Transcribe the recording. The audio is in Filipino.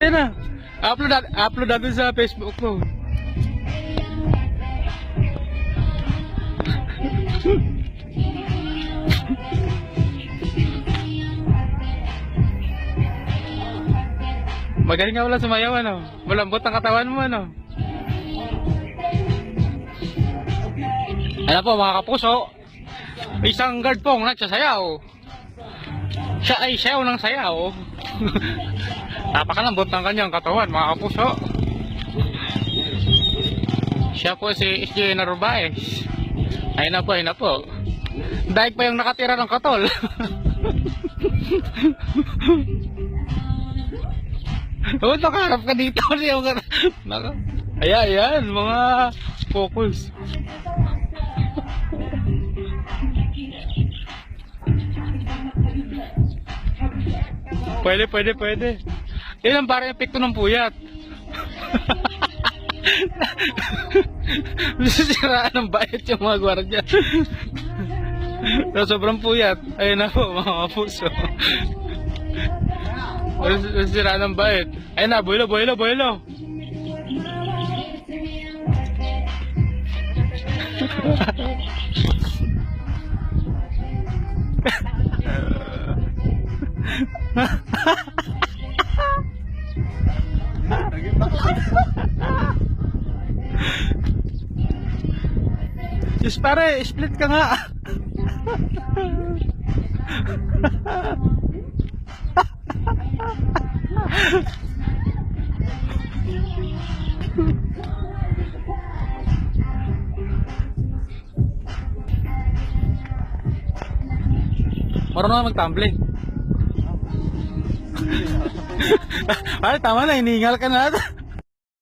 Yan na. Upload natin sa Facebook ko. Magaling nga wala sumayaw, ano? Malambot ang katawan mo, ano? Ano po mga kapuso, isang guard pong nagsasayaw. Siya ay sayaw ng sayaw. Napakalambot ng kanyang katawan mga kapuso. Siya po si SJ Narvaez. Ayun na po. Dahil pa yung nakatira ng katol. Oh, nakaharap ka dito. Ayan, mga focus. Pwede. Yan ang parang epekto ng puyat. Sisiraan ng bayat yung mga gwardiya. Sobrang puyat. Ayun na po mga puso. Sisiraan ng bayat. Ayun na, boylo. Diyos pare, split ka nga. Marunong na mag-tumbling. Ay, tama na, hiningal ka na.